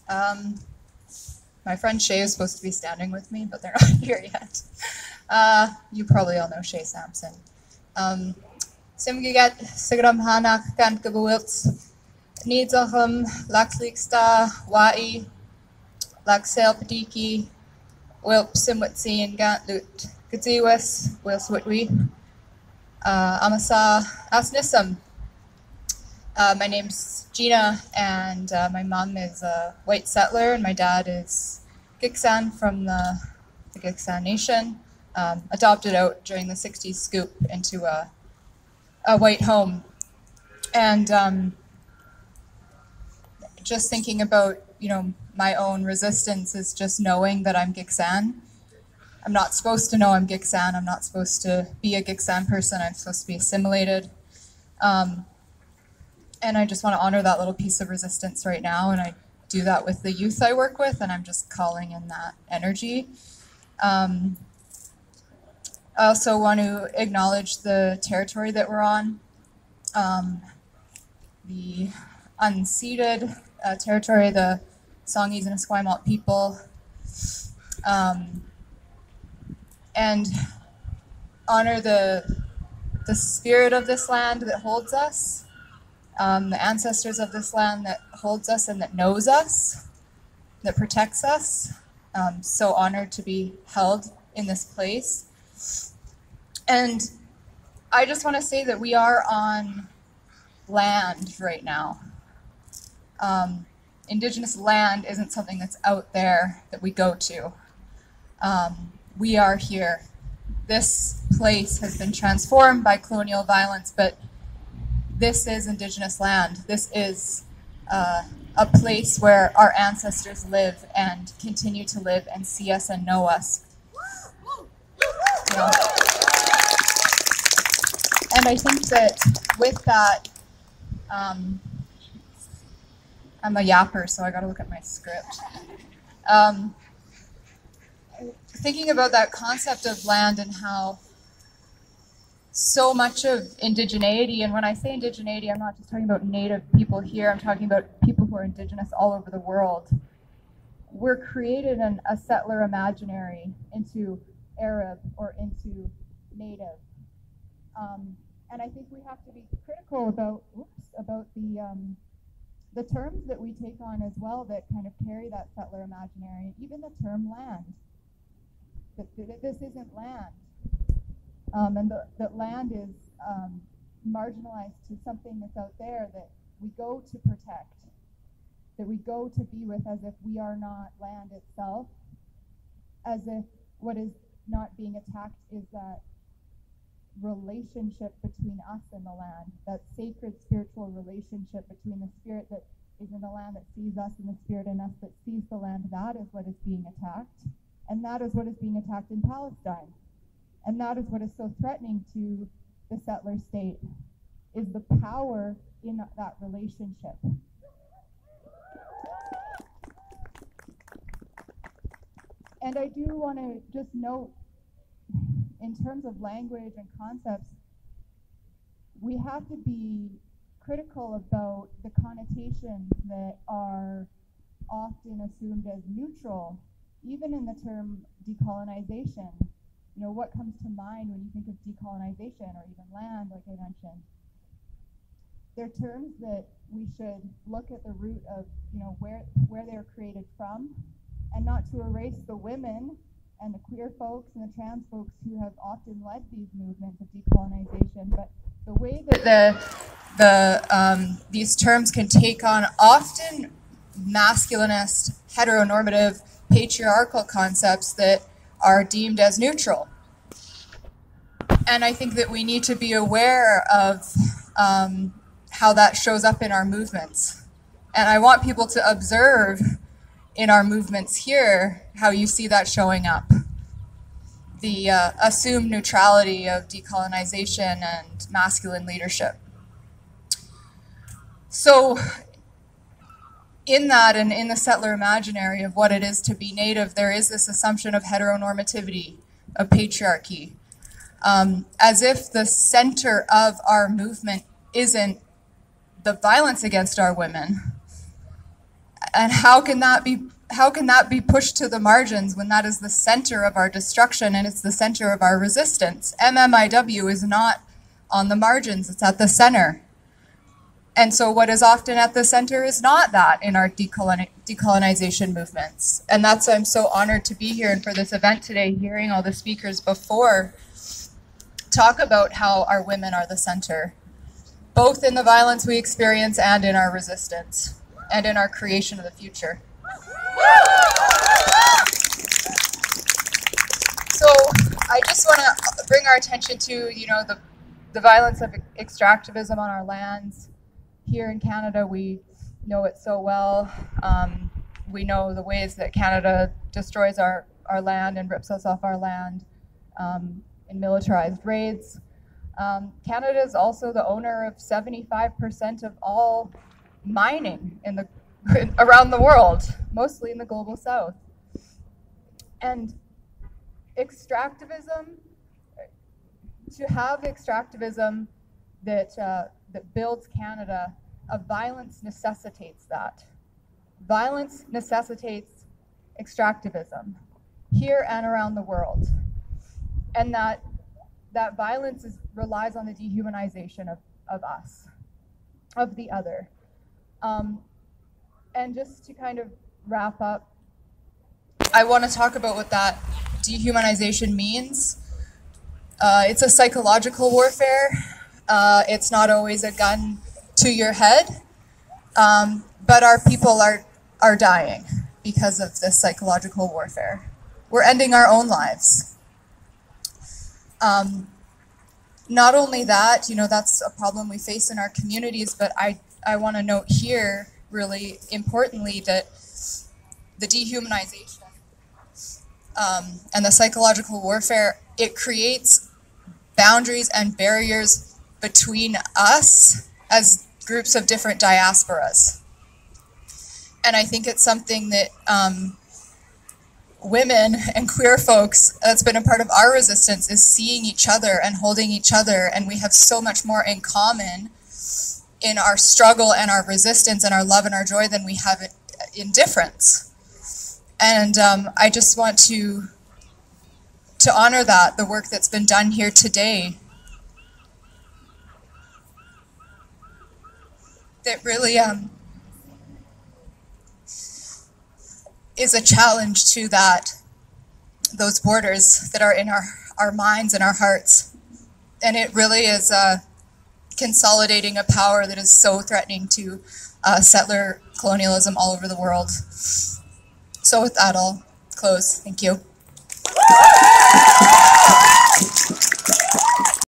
Um, my friend Shay is supposed to be standing with me, but they're not here yet. You probably all know Shay Sampson. Simgigat Sigram Hanak kan Kabuwilts Needzochem Laxliksta Wai Laxel Padiki Wilp Simwitsi and Gant Lut Gadziwis Wils Witwi Amasa Asnisum. My name's Gina, and my mom is a white settler, and my dad is Giksan from the Giksan Nation, adopted out during the 60s scoop into a white home. And just thinking about, my own resistance is just knowing that I'm Giksan. I'm not supposed to know I'm Giksan. I'm not supposed to be a Giksan person. I'm supposed to be assimilated. And I just want to honor that little piece of resistance right now, and I do that with the youth I work with, and I'm just calling in that energy. I also want to acknowledge the territory that we're on, the unceded territory, the Songhees and Esquimalt people, and honor the spirit of this land that holds us. The ancestors of this land that holds us and that knows us, that protects us. So honored to be held in this place. And I just want to say that we are on land right now. Indigenous land isn't something that's out there that we go to. We are here. This place has been transformed by colonial violence, but this is Indigenous land. This is a place where our ancestors live and continue to live and see us and know us. Yeah. And I think that with that, I'm a yapper, so I gotta look at my script. Thinking about that concept of land and how so much of indigeneity, and when I say indigeneity, I'm not just talking about native people here, I'm talking about people who are indigenous all over the world. We're created in a settler imaginary into Arab or into native. And I think we have to be critical about the terms that we take on as well that kind of carry that settler imaginary, even the term land. This isn't land. And that land is marginalized to something that's out there that we go to protect, that we go to be with as if we are not land itself, as if what is not being attacked is that relationship between us and the land, that sacred spiritual relationship between the spirit that is in the land that sees us and the spirit in us that sees the land. That is what is being attacked, and that is what is being attacked in Palestine. And that is what is so threatening to the settler state, is the power in that relationship. And I do want to just note, in terms of language and concepts, we have to be critical about the connotations that are often assumed as neutral, even in the term decolonization. What comes to mind when you think of decolonization or even land, like I mentioned? They're terms that we should look at the root of, where they're created from, and not to erase the women and the queer folks and the trans folks who have often led these movements of decolonization. But the way that these terms can take on often masculinist, heteronormative, patriarchal concepts that are deemed as neutral. And I think that we need to be aware of how that shows up in our movements. And I want people to observe in our movements here how you see that showing up. The assumed neutrality of decolonization and masculine leadership. So in that, and in the settler imaginary of what it is to be native, there is this assumption of heteronormativity, of patriarchy, as if the center of our movement isn't the violence against our women, And how can that be pushed to the margins when that is the center of our destruction and it's the center of our resistance? MMIW is not on the margins, it's at the center. And so what is often at the center is not that in our decolonization movements. And that's why I'm so honored to be here and for this event today, hearing all the speakers before talk about how our women are the center, both in the violence we experience and in our resistance and in our creation of the future. So I just want to bring our attention to, the violence of extractivism on our lands. Here in Canada, we know it so well. We know the ways that Canada destroys our land and rips us off our land in militarized raids. Canada is also the owner of 75% of all mining around the world, mostly in the global south. And extractivism, to have extractivism that builds Canada, violence necessitates that. Violence necessitates extractivism here and around the world. And that violence relies on the dehumanization of us, of the other. And just to kind of wrap up, I want to talk about what that dehumanization means. It's a psychological warfare. It's not always a gun to your head, but our people are dying because of this psychological warfare. We're ending our own lives. Not only that, that's a problem we face in our communities, but I want to note here, really importantly, that the dehumanization and the psychological warfare, it creates boundaries and barriers between us as groups of different diasporas. And I think it's something that women and queer folks, that's been a part of our resistance, is seeing each other and holding each other, and we have so much more in common in our struggle and our resistance and our love and our joy than we have in difference. And I just want to honor that, the work that's been done here today. That really is a challenge to those borders that are in our minds and our hearts. And it really is consolidating a power that is so threatening to settler colonialism all over the world. So with that, I'll close. Thank you.